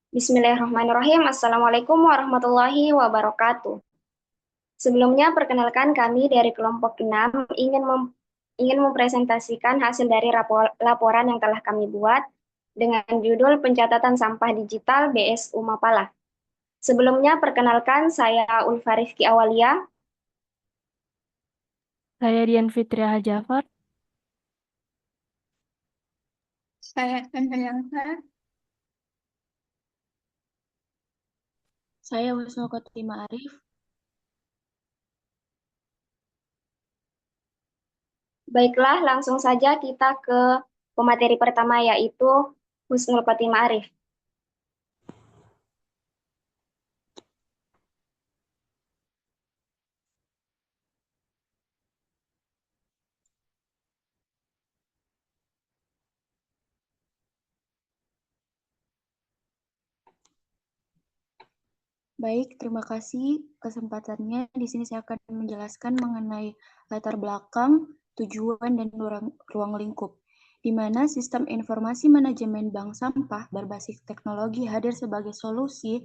Bismillahirrahmanirrahim. Assalamualaikum warahmatullahi wabarakatuh. Sebelumnya, perkenalkan kami dari kelompok 6 ingin mempresentasikan hasil dari laporan yang telah kami buat dengan judul Pencatatan Sampah Digital BSU Mapala. Sebelumnya, perkenalkan saya Ulfa Rifki Awalia. Saya Dian Fitria Jafar. Saya Andriansa. Saya Wisnu Kotima Arif. Baiklah, langsung saja kita ke pemateri pertama, yaitu Husnul Khotimah Arif. Baik, terima kasih kesempatannya. Di sini saya akan menjelaskan mengenai latar belakang, tujuan, dan ruang lingkup, di mana sistem informasi manajemen bank sampah berbasis teknologi hadir sebagai solusi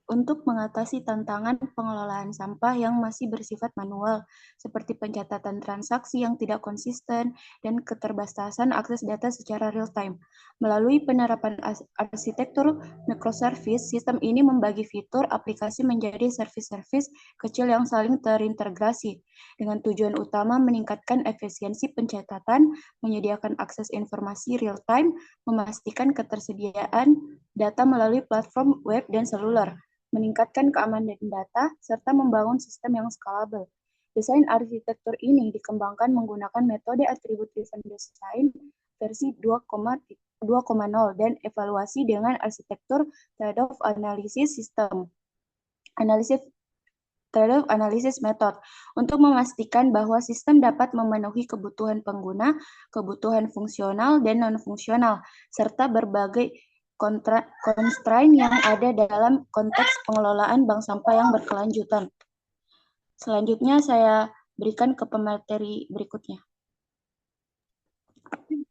untuk mengatasi tantangan pengelolaan sampah yang masih bersifat manual, seperti pencatatan transaksi yang tidak konsisten dan keterbatasan akses data secara real-time. Melalui penerapan arsitektur microservice, sistem ini membagi fitur aplikasi menjadi service-service kecil yang saling terintegrasi, dengan tujuan utama meningkatkan efisiensi pencatatan, menyediakan akses informasi real-time, memastikan ketersediaan data melalui platform web dan seluler, meningkatkan keamanan data, serta membangun sistem yang scalable. Desain arsitektur ini dikembangkan menggunakan metode attribute-driven design versi 2.0 dan evaluasi dengan arsitektur trade-off analysis system. Trade-off analysis method untuk memastikan bahwa sistem dapat memenuhi kebutuhan pengguna, kebutuhan fungsional dan non-fungsional, serta berbagai constraint yang ada dalam konteks pengelolaan bank sampah yang berkelanjutan. Selanjutnya saya berikan ke pemateri berikutnya.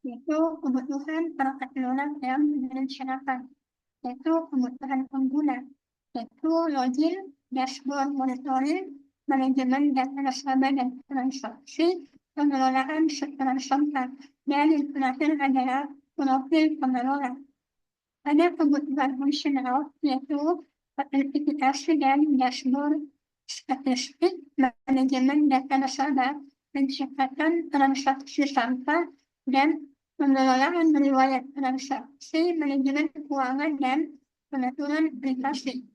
Yaitu kebutuhan perangkat lunak yang direncanakan, yaitu kebutuhan pengguna, yaitu login, dashboard monitoring, manajemen data nasabah dan transaksi, pengelolaan setoran sampah, dan yang terakhir adalah profil pengelola. Ada kebutuhan fungsional, yaitu identifikasi dan dashboard statistik, manajemen data nasabah, pencatatan transaksi sampah, dan pengelolaan riwayat transaksi, manajemen keuangan, dan pengaturan privasi.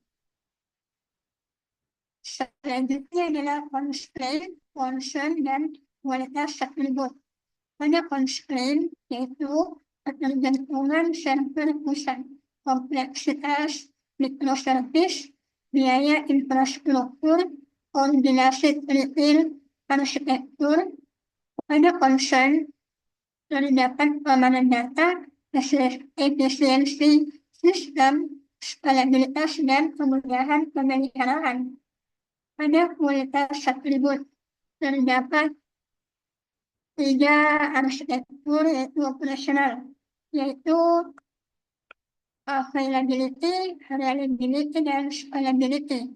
Selanjutnya adalah constraint, concern, dan kualitas atribut. Pada constraint, yaitu ketergantungan server pusat, kompleksitas mikroservis, biaya infrastruktur, koordinasi retail, arsitektur. Pada concern, terdapat keamanan data, efisiensi sistem, skalabilitas, dan kemudahan pemeliharaan. Pada kualitas atribut, terdapat 3 arsitektur yaitu operasional, yaitu availability, reliability, dan scalability.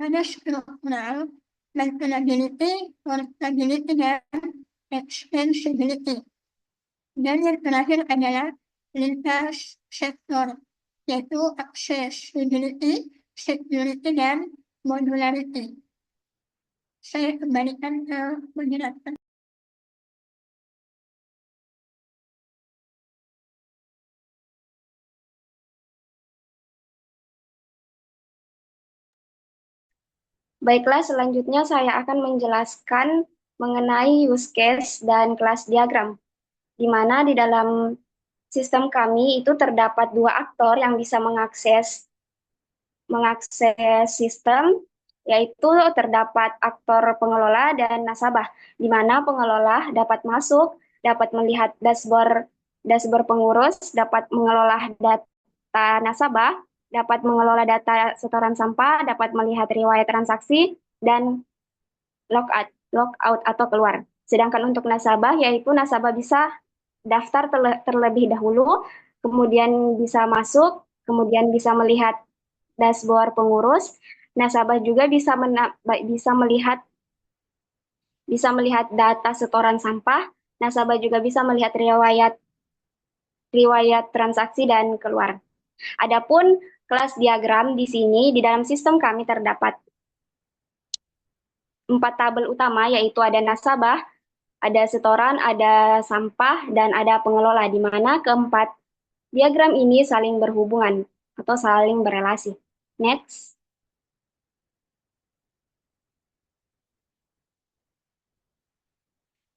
Pada struktural, maintainability, portability, dan extensibility. Dan yang terakhir adalah lintas sektor, yaitu accessibility, security, dan modularity. Saya kembalikan ke moderator. Baiklah, selanjutnya saya akan menjelaskan mengenai use case dan kelas diagram, di mana di dalam sistem kami itu terdapat 2 aktor yang bisa mengakses sistem, yaitu terdapat aktor pengelola dan nasabah, di mana pengelola dapat masuk, dapat melihat dashboard pengurus, dapat mengelola data nasabah, dapat mengelola data setoran sampah, dapat melihat riwayat transaksi, dan logout atau keluar. Sedangkan untuk nasabah, yaitu nasabah bisa daftar terlebih dahulu, kemudian bisa masuk, kemudian bisa melihat dashboard pengurus. Nasabah juga bisa melihat data setoran sampah. Nasabah juga bisa melihat riwayat transaksi dan keluar. Adapun kelas diagram di sini di dalam sistem kami terdapat 4 tabel utama, yaitu ada nasabah, ada setoran, ada sampah, dan ada pengelola, di mana keempat diagram ini saling berhubungan atau saling berelasi. Next.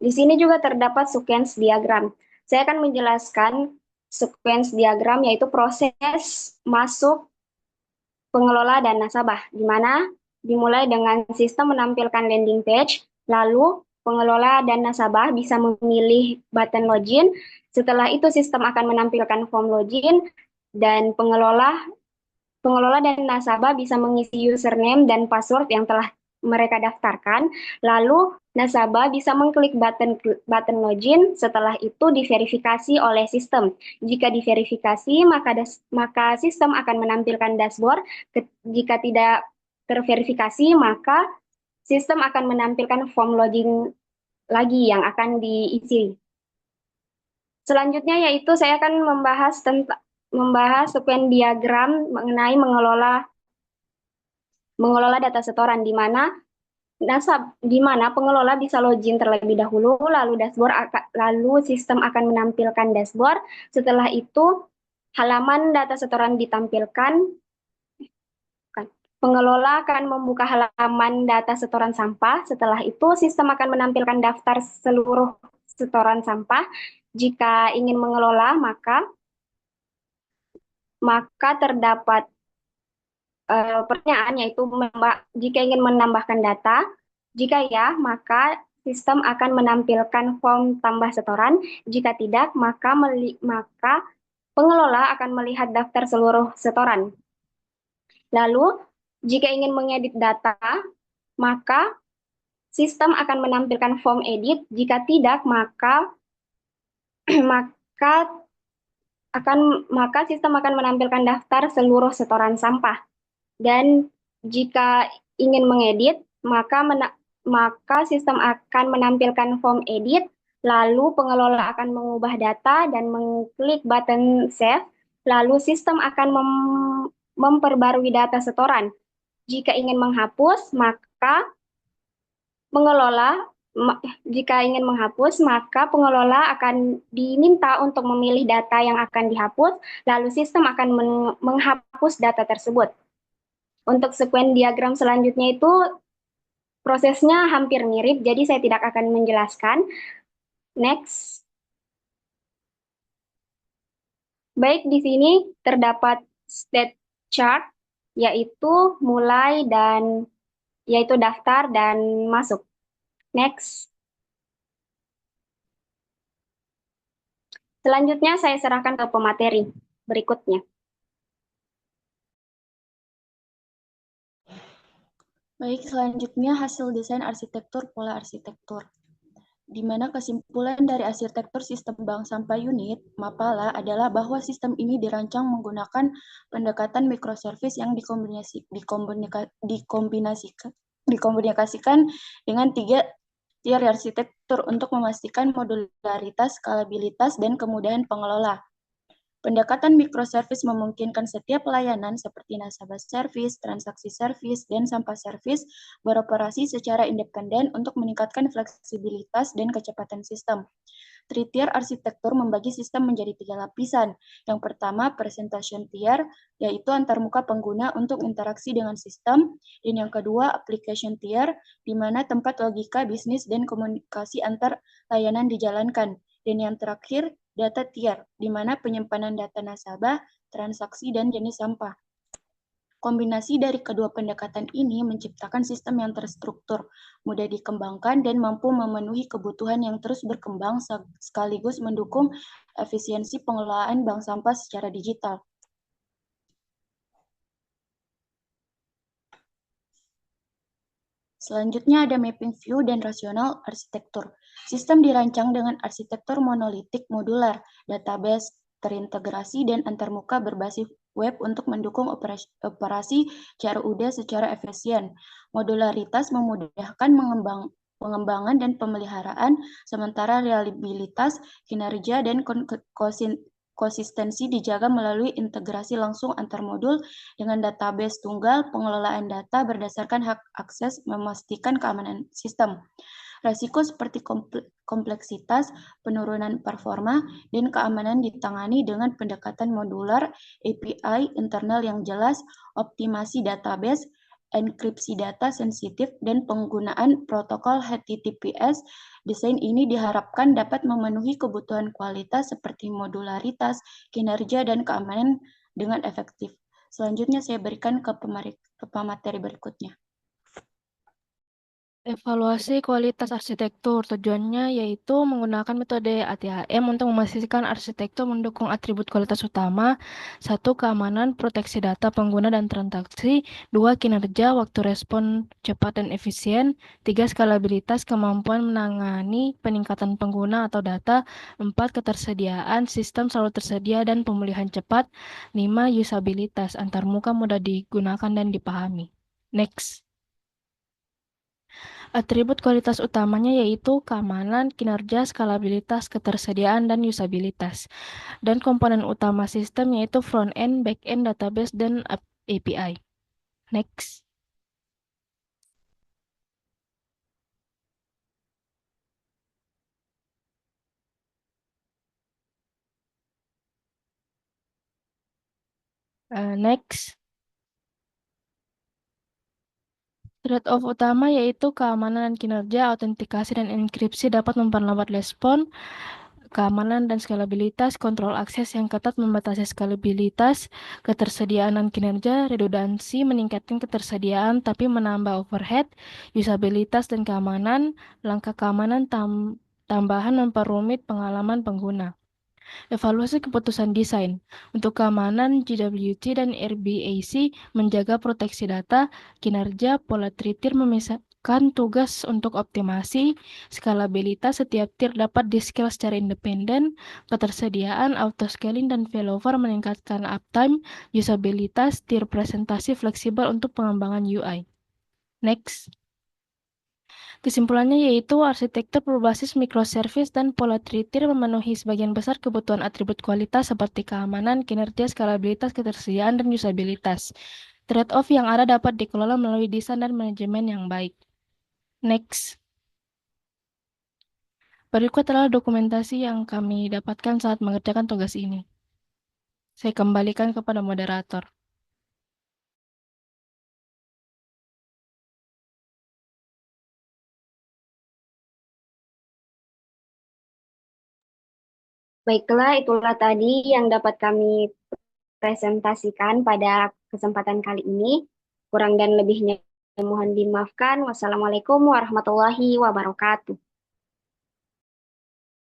Di sini juga terdapat sequence diagram. Saya akan menjelaskan sequence diagram, yaitu proses masuk pengelola dan nasabah, di mana dimulai dengan sistem menampilkan landing page, lalu pengelola dan nasabah bisa memilih button login. Setelah itu sistem akan menampilkan form login, dan pengelola dan nasabah bisa mengisi username dan password yang telah mereka daftarkan. Lalu nasabah bisa mengklik button login. Setelah itu diverifikasi oleh sistem. Jika diverifikasi, maka sistem akan menampilkan dashboard. Jika tidak terverifikasi, maka sistem akan menampilkan form login lagi yang akan diisi. Selanjutnya yaitu saya akan membahas sequence diagram mengenai mengelola data setoran, di mana pengelola bisa login terlebih dahulu, lalu sistem akan menampilkan dashboard. Setelah itu halaman data setoran ditampilkan. Pengelola akan membuka halaman data setoran sampah. Setelah itu sistem akan menampilkan daftar seluruh setoran sampah. Jika ingin mengelola, maka terdapat pertanyaan, yaitu jika ingin menambahkan data. Jika ya, maka sistem akan menampilkan form tambah setoran. Jika tidak, maka pengelola akan melihat daftar seluruh setoran. Lalu, jika ingin mengedit data, maka sistem akan menampilkan form edit. Jika tidak, maka sistem akan menampilkan daftar seluruh setoran sampah. Dan jika ingin mengedit, maka sistem akan menampilkan form edit, lalu pengelola akan mengubah data dan mengklik button save, lalu sistem akan memperbarui data setoran. Jika ingin menghapus, maka pengelola akan diminta untuk memilih data yang akan dihapus, lalu sistem akan menghapus data tersebut. Untuk sequence diagram selanjutnya itu prosesnya hampir mirip, jadi saya tidak akan menjelaskan. Next. Baik, di sini terdapat state chart, yaitu daftar dan masuk. Next. Selanjutnya saya serahkan ke pemateri berikutnya. Baik, selanjutnya hasil desain arsitektur pola arsitektur. Di mana kesimpulan dari arsitektur sistem bank sampah unit, MAPALA, adalah bahwa sistem ini dirancang menggunakan pendekatan microservice yang dikombinasikan dengan 3 tier arsitektur untuk memastikan modularitas, skalabilitas, dan kemudahan pengelola. Pendekatan microservice memungkinkan setiap layanan seperti nasabah service, transaksi service, dan sampah service beroperasi secara independen untuk meningkatkan fleksibilitas dan kecepatan sistem. Three-tier arsitektur membagi sistem menjadi 3 lapisan. Yang pertama, presentation tier, yaitu antarmuka pengguna untuk interaksi dengan sistem. Dan yang kedua, application tier, di mana tempat logika, bisnis, dan komunikasi antar layanan dijalankan. Dan yang terakhir, data tier, di mana penyimpanan data nasabah, transaksi, dan jenis sampah. Kombinasi dari kedua pendekatan ini menciptakan sistem yang terstruktur, mudah dikembangkan, dan mampu memenuhi kebutuhan yang terus berkembang sekaligus mendukung efisiensi pengelolaan bank sampah secara digital. Selanjutnya ada mapping view dan rasional arsitektur. Sistem dirancang dengan arsitektur monolitik modular, database terintegrasi dan antarmuka berbasis web untuk mendukung operasi CRUD secara efisien. Modularitas memudahkan pengembangan dan pemeliharaan, sementara reliabilitas, kinerja, dan konsistensi dijaga melalui integrasi langsung antar modul dengan database tunggal, pengelolaan data berdasarkan hak akses, memastikan keamanan sistem. Risiko seperti kompleksitas, penurunan performa, dan keamanan ditangani dengan pendekatan modular, API internal yang jelas, optimasi database, enkripsi data sensitif, dan penggunaan protokol HTTPS. Desain ini diharapkan dapat memenuhi kebutuhan kualitas seperti modularitas, kinerja, dan keamanan dengan efektif. Selanjutnya saya berikan ke pemateri berikutnya. Evaluasi kualitas arsitektur tujuannya yaitu menggunakan metode ATHM untuk memastikan arsitektur mendukung atribut kualitas utama, 1. Keamanan, proteksi data pengguna dan transaksi, 2. Kinerja, waktu respon cepat dan efisien, 3. Skalabilitas, kemampuan menangani peningkatan pengguna atau data, 4. Ketersediaan, sistem selalu tersedia dan pemulihan cepat, 5. Usabilitas, antarmuka mudah digunakan dan dipahami. Next. Atribut kualitas utamanya yaitu keamanan, kinerja, skalabilitas, ketersediaan, dan usabilitas. Dan komponen utama sistem yaitu front-end, back-end, database, dan API. Next. Next. Trade-off utama yaitu keamanan dan kinerja, autentikasi dan enkripsi dapat memperlambat respon, keamanan dan skalabilitas, kontrol akses yang ketat membatasi skalabilitas, ketersediaan dan kinerja, redundansi meningkatkan ketersediaan tapi menambah overhead, usabilitas dan keamanan, langkah keamanan tambahan memperumit pengalaman pengguna. Evaluasi keputusan desain. Untuk keamanan, GWT dan RBAC menjaga proteksi data, kinerja, pola tritir memisahkan tugas untuk optimasi, skalabilitas setiap tier dapat di-scale secara independen, ketersediaan, auto-scaling, dan failover meningkatkan uptime, usabilitas, tier presentasi fleksibel untuk pengembangan UI. Next. Kesimpulannya yaitu arsitektur berbasis microservice dan pola tritir memenuhi sebagian besar kebutuhan atribut kualitas seperti keamanan, kinerja, skalabilitas, ketersediaan, dan usabilitas. Trade-off yang ada dapat dikelola melalui desain dan manajemen yang baik. Next. Berikut adalah dokumentasi yang kami dapatkan saat mengerjakan tugas ini. Saya kembalikan kepada moderator. Baiklah, itulah tadi yang dapat kami presentasikan pada kesempatan kali ini. Kurang dan lebihnya mohon dimaafkan. Wassalamualaikum warahmatullahi wabarakatuh.